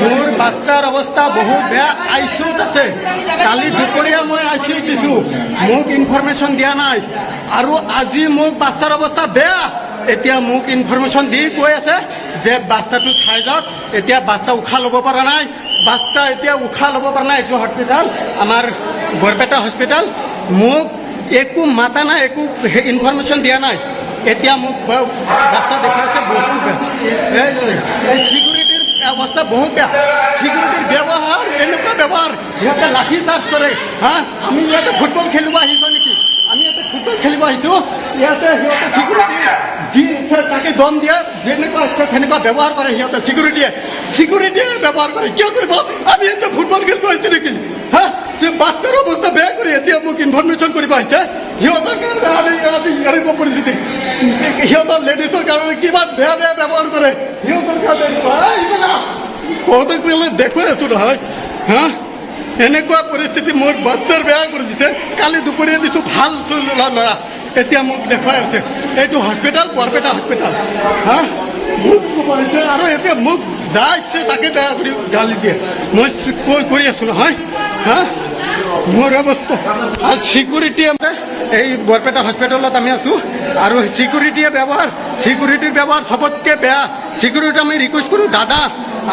মোৰ বাচ্চাৰ অৱস্থা বহুত বেয়া, আইচিউত আছে। কালি দুপৰীয়া মই আইচিউত দিছোঁ, মোক ইনফৰমেশ্যন দিয়া নাই। আৰু আজি মোক বাচ্চাৰ অৱস্থা বেয়া, এতিয়া মোক ইনফৰমেশ্যন দি কৈ আছে যে বাচ্চাটো চাই যাওক। এতিয়া বাচ্চা উশাহ ল'ব পৰা নাই, বাচ্চা এতিয়া উশাহ ল'ব পৰা নাই। এইটো হস্পিটেল আমাৰ বৰপেটা হস্পিটেল, মোক একো মাতা নাই, একো ইনফৰমেশ্যন দিয়া নাই। এতিয়া মোক বাচ্চা দেখাইছে বস্তু বেয়া, এই চিকিউৰিটিৰ অৱস্থা বহুত বেয়া। চিকিউৰিটিৰ ব্যৱহাৰ এনেকুৱা ব্যৱহাৰ, সিহঁতে লাঠি চাৰ্জ কৰে। আমি ইয়াতে ফুটবল খেলিব আহিছোঁ নেকি? আমি ইয়াতে ফুটবল খেলিব আহিছোঁ, ইয়াতে সিহঁতে চিকিউৰিটি যি ইচ্ছা তাকে দম দিয়ে, যেনেকুৱা ইচ্ছা সেনেকুৱা ব্যৱহাৰ কৰে সিহঁতে। চিকিউৰিটিয়ে ব্যৱহাৰ কৰে। কিয় কৰিব? আমি ইয়াতে ফুটবল খেলিব আহিছোঁ নেকি? বাচ্চাৰ অৱস্থা বেয়া কৰি এতিয়া মোক ইনফৰমেশ্যন কৰিব আহিছে। সিহঁতৰ কাৰণে পৰিস্থিতি, সিহঁতৰ লেডিজৰ কাৰণে কিমান বেয়া বেয়া ব্যৱহাৰ কৰে সিহঁতৰ কাৰণে তহঁতক দেখুৱাই আছো নহয়। এনেকুৱা পৰিস্থিতি মোৰ বাচ্চাৰ বেয়া কৰি দিছে। কালি দুপৰীয়া দিছোঁ ভাল ল'ৰা, এতিয়া মোক দেখুৱাই আছে। এইটো হস্পিটেল, বৰপেটা হস্পিটেল। মোক কৈছে আৰু এতিয়া মোক যা ইচ্ছে তাকে বেয়া কৰি গালি দিয়ে। মই কৰি আছোঁ নহয়। মোৰ অৱস্থা আৰু চিকিউৰিটিয়ে এই বৰপেটা হস্পিটেলত আমি আছোঁ, আৰু চিকিউৰিটিৰ ব্যৱহাৰ চবতকৈ বেয়া। চিকিউৰিটি আমি ৰিকুৱেষ্ট কৰোঁ, দাদা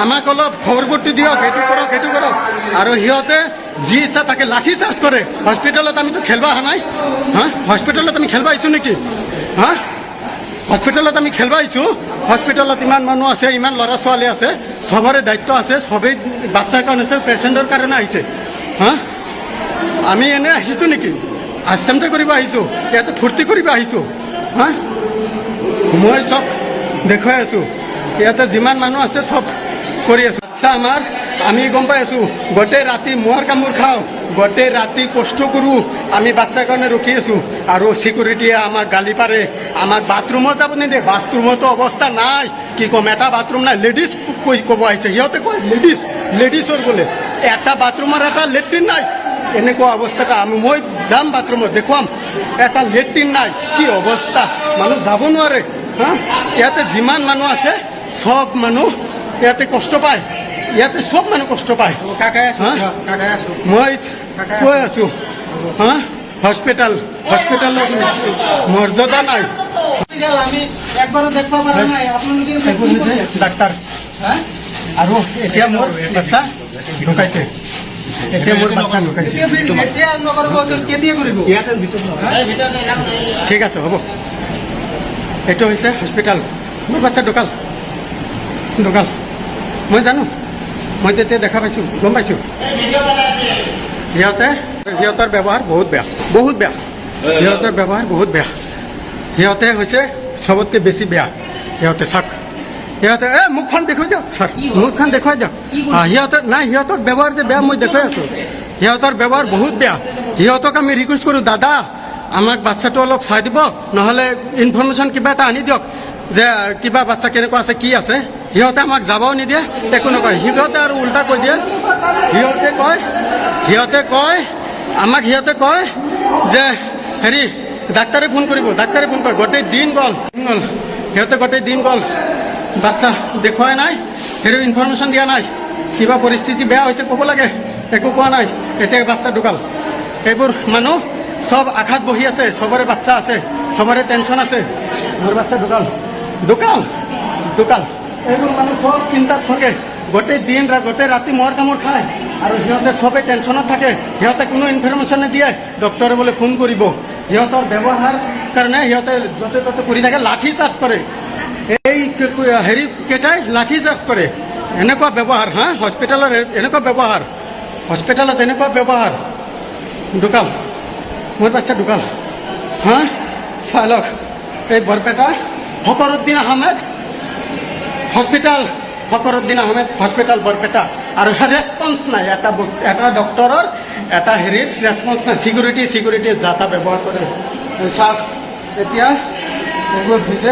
আমাক অলপ খবৰটো দিয়ক, এইটো কৰক। আৰু সিহঁতে যি ইচ্ছা তাকে লাঠি চাৰ্জ কৰে। হস্পিটেলত আমিতো খেলিব অহা নাই। হস্পিটেলত আমি খেলিব আহিছোঁ নেকি? হস্পিটেলত আমি খেলিব আহিছোঁ। হস্পিটেলত ইমান মানুহ আছে, ইমান ল'ৰা ছোৱালী আছে, চবৰে দায়িত্ব আছে। চবেই বাচ্চাৰ কাৰণে, পেচেণ্টৰ কাৰণে আহিছে। আমি এনে আহিছোঁ নেকি? আশ্চৰ্য কৰিব আহিছোঁ, ইয়াতে ফূৰ্তি কৰিব আহিছোঁ। মই চব দেখুৱাই আছোঁ, ইয়াতে যিমান মানুহ আছে চব কৰি আছোঁ। আচ্ছা, আমি গম পাই আছোঁ। গোটেই ৰাতি মহৰ কামোৰ খাওঁ, গোটেই ৰাতি কষ্ট কৰোঁ, আমি বাচ্চাৰ কাৰণে ৰখি আছোঁ। আৰু চিকিউৰিটিয়ে আমাক গালি পাৰে, আমাক বাথৰুমত যাব নিদিয়ে। বাথৰুমতো অৱস্থা নাই, কি ক'ম, এটা বাথৰুম নাই। লেডিজ ক'ব আহিছে, সিহঁতে কয় লেডিজৰ বোলে এটা বাথৰুমৰ এটা লেট্ৰিন নাই। এনেকুৱা অৱস্থাটা মই যাম বাথৰুমত দেখুৱাম, এটা লেট্ৰিন নাই। কি অৱস্থা, মানুহ যাব নোৱাৰে। ইয়াতে যিমান মানুহ আছে চব মানুহ ইয়াতে কষ্ট পায়, ইয়াতে চব মানুহ কষ্ট পায়। মই কৈ আছোঁ, হস্পিটেলত মৰ্যাদা নাই। ডাক্তাৰ আৰু এতিয়া মোৰ বাচ্চা ঢুকাইছে। ঠিক আছে, হ'ব। এইটো হৈছে হস্পিটেল, মোৰ বাচ্চা ঢুকাল। মই জানো, মই তেতিয়া দেখা পাইছোঁ, গম পাইছোঁ। সিহঁতৰ ব্যৱহাৰ বহুত বেয়া। সিহঁতৰ ব্যৱহাৰ বহুত বেয়া। সিহঁতে হৈছে চবতকৈ বেছি বেয়া। সিহঁতে মুখখন দেখুৱাই দিয়ক ছাৰ, মুখখন দেখুৱাই দিয়ক। সিহঁতৰ ব্যৱহাৰ যে বেয়া মই দেখুৱাই আছোঁ। সিহঁতৰ ব্যৱহাৰ বহুত বেয়া। সিহঁতক আমি ৰিকুৱেষ্ট কৰোঁ, দাদা আমাক বাচ্চাটো অলপ চাই দিব, নহ'লে ইনফৰমেশ্যন কিবা এটা আনি দিয়ক যে কিবা বাচ্চা কেনেকুৱা আছে, কি আছে। সিহঁতে আমাক যাবও নিদিয়ে, একো নকয়। সিহঁতে আৰু উল্টা কৈ দিয়ে। সিহঁতে কয় যে হেৰি ডাক্তাৰে ফোন কৰিব। গোটেই দিন গ'ল, সিহঁতে গোটেই দিন গ'ল, বাচ্চা দেখুৱাই নাই, সেইটো ইনফৰমেশ্যন দিয়া নাই। কিবা পৰিস্থিতি বেয়া হৈছে ক'ব লাগে, একো কোৱা নাই। এতিয়া বাচ্চা ঢুকাল। এইবোৰ মানুহ চব আঘাত বহি আছে, চবৰে বাচ্চা আছে, চবৰে টেনশ্যন আছে। মোৰ বাচ্চা ঢুকাল। এইবোৰ মানুহ চব চিন্তাত থাকে, গোটেই দিন গোটেই ৰাতি মহৰ কামোৰ খায়। আৰু সিহঁতে চবেই টেনশ্যনত থাকে, সিহঁতে কোনো ইনফৰমেশ্যন নিদিয়ে। ডক্টৰে বোলে ফোন কৰিব। সিহঁতৰ ব্যৱহাৰ কাৰণে সিহঁতে য'তে ত'তে কৰি থাকে, লাঠি চাৰ্জ কৰে। এই হেৰি কেইটাই লাঠি চাৰ্জ কৰে। এনেকুৱা ব্যৱহাৰ, হস্পিটেলত এনেকুৱা ব্যৱহাৰ। ঢুকাল, মোৰ বাচ্চা ঢুকাল। চাই লওক, এই বৰপেটা ফকৰুদ্দিন আহমেদ হস্পিটেল বৰপেটা। আৰু ৰেছপন্স নাই, এটা ডক্টৰৰ এটা হেৰিৰ ৰেছপন্স নাই। চিকিউৰিটি যাতা ব্যৱহাৰ কৰে। চাওক এতিয়া এইবোৰ হৈছে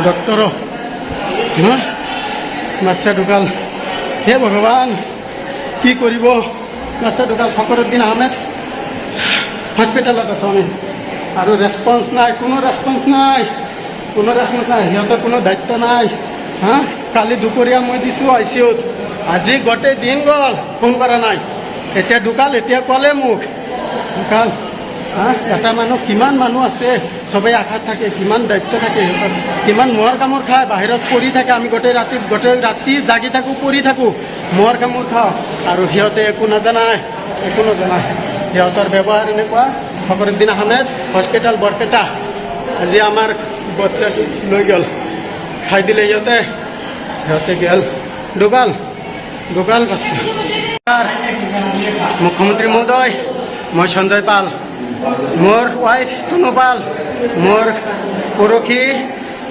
ডক্টৰো। বাচ্চা ঢুকাল। হে ভগৱান, কি কৰিব? বাচ্চা ঢুকাল। ফকৰুদ্দিন আহমেদ হস্পিটেলত আছোঁ আমি, আৰু কোনো ৰেছপন্স নাই। সিহঁতৰ কোনো দায়িত্ব নাই। কালি দুপৰীয়া মই দিছোঁ ICUত আজি গোটেই দিন গ'ল ফোন কৰা নাই এতিয়া ঢুকাল এতিয়া ক'লে মোক ঢুকাল এটা মানুহ কিমান মানুহ আছে চবেই আশাত থাকে কিমান দায়িত্ব থাকে সিহঁতৰ কিমান মৰ কামোৰ খায় বাহিৰত পৰি থাকে আমি গোটেই ৰাতি জাগি থাকোঁ পৰি থাকোঁ মৰ কামোৰ খাওঁ আৰু সিহঁতে একো নাজানায় সিহঁতৰ ব্যৱহাৰ এনেকুৱা ফখৰুদ্দিন আহমেদ হস্পিটেল বৰপেটা আজি আমাৰ বাচ্চাটো লৈ গ'ল খাই দিলে সিহঁতে গেল ঢুকাল বাচ্চা মুখ্যমন্ত্ৰী মহোদয় মই সঞ্জয় পাল মোৰ ৱাইফ টুনু পাল মোৰ পৰহি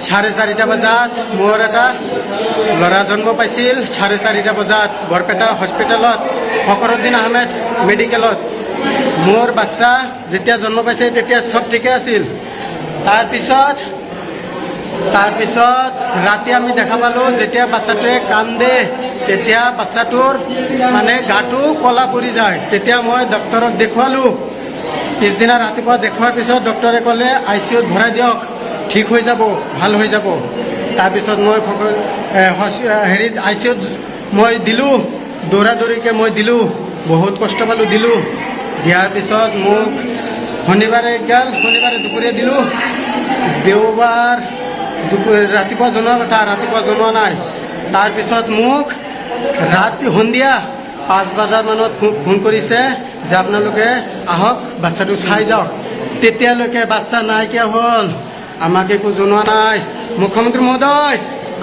4:30 বজাত মোৰ এটা ল'ৰা জন্ম পাইছিল 4:30 বজাত বৰপেটা হস্পিটেলত ফখৰুদ্দিন আহমেদ মেডিকেলত মোৰ বাচ্চা যেতিয়া জন্ম পাইছে তেতিয়া চব ঠিকে আছিল তাৰপিছত ৰাতি আমি দেখা পালোঁ যেতিয়া বাচ্চাটোৱে কান্দে তেতিয়া বাচ্চাটোৰ মানে গাটো ক'লা পৰি যায় তেতিয়া মই ডক্টৰক দেখুৱালোঁ পিছদিনা ৰাতিপুৱা দেখুৱাৰ পিছত ডক্টৰে ক'লে ICUত ভৰাই দিয়ক ঠিক হৈ যাব ভাল হৈ যাব তাৰপিছত মই ICUত মই দিলোঁ দৌৰাদৌৰিকৈ মই দিলোঁ বহুত কষ্ট পালোঁ দিয়াৰ পিছত মোক শনিবাৰে দুপৰীয়া দিলোঁ দেওবাৰ ৰাতিপুৱা জনোৱা কথা ৰাতিপুৱা জনোৱা নাই তাৰপিছত মোক সন্ধিয়া 5 বজামানত ফোন কৰিছে যে আপোনালোকে আহক বাচ্চাটো চাই যাওক তেতিয়ালৈকে বাচ্চা নাইকিয়া হ'ল আমাক একো জনোৱা নাই মুখ্যমন্ত্ৰী মহোদয়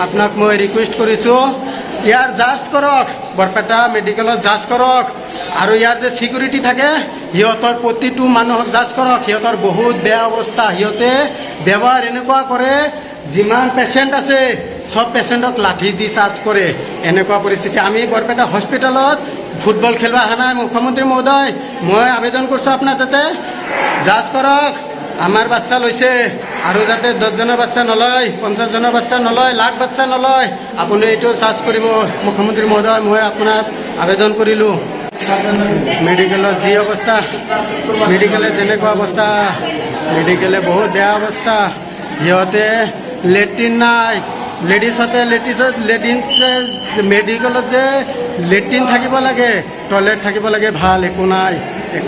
আপোনাক মই ৰিকুৱেষ্ট কৰিছোঁ ইয়াৰ জাজ কৰক বৰপেটা মেডিকেলত জাজ কৰক আৰু ইয়াৰ যে ছিকিউৰিটি থাকে সিহঁতৰ প্ৰতিটো মানুহক জাজ কৰক সিহঁতৰ বহুত বেয়া অৱস্থা সিহঁতে ব্যৱহাৰ এনেকুৱা কৰে যিমান পেচেণ্ট আছে সব পেচেণ্টক লাঠি দি চাৰ্জ কৰে এনেকুৱা পৰিস্থিতি আমি বৰপেটা হস্পিটেলত ফুটবল খেলিব অহা নাই মুখ্যমন্ত্ৰী মহোদয় মই আবেদন কৰিছোঁ আপোনাৰ তাতে জাজ কৰক আমাৰ বাচ্চা লৈছে আৰু যাতে 10জনৰ বাচ্চা নলয় 50জনৰ বাচ্চা নলয় লাখ বাচ্চা নলয় আপুনি এইটো চাৰ্জ কৰিব মুখ্যমন্ত্ৰী মহোদয় মই আপোনাক আবেদন কৰিলোঁ মেডিকেলত যি অৱস্থা মেডিকেলে যেনেকুৱা অৱস্থা মেডিকেলে বহুত বেয়া অৱস্থা সিহঁতে লেট্ৰিন নাই মেডিকেলত যে লেট্ৰিন থাকিব লাগে টয়লেট থাকিব লাগে ভাল একো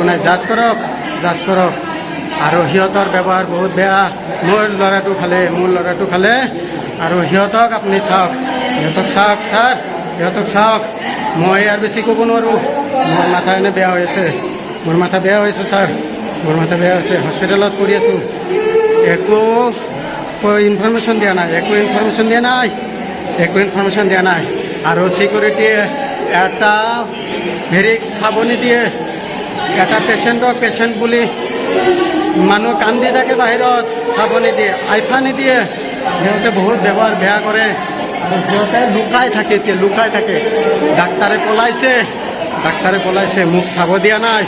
নাই জাজ কৰক আৰু সিহঁতৰ ব্যৱহাৰ বহুত বেয়া মোৰ ল'ৰাটো খালে আৰু সিহঁতক আপুনি চাওক সিহঁতক চাওক মই আৰু বেছি ক'ব নোৱাৰোঁ মোৰ মাথা এনে বেয়া হৈ আছে ছাৰ মোৰ মাথা বেয়া হৈছে হস্পিটেলত পৰি আছোঁ একো ইনফৰমেশ্যন দিয়া নাই আৰু ছিকিউৰিটিয়ে এটা হেৰিক চাব নিদিয়ে এটা পেচেণ্ট বুলি মানুহ কান্দি থাকে বাহিৰত চাব নিদিয়ে আইফা নিদিয়ে সিহঁতে বহুত ব্যৱহাৰ বেয়া কৰে সিহঁতে লুকাই থাকে ডাক্তাৰে পলাইছে মোক চাব দিয়া নাই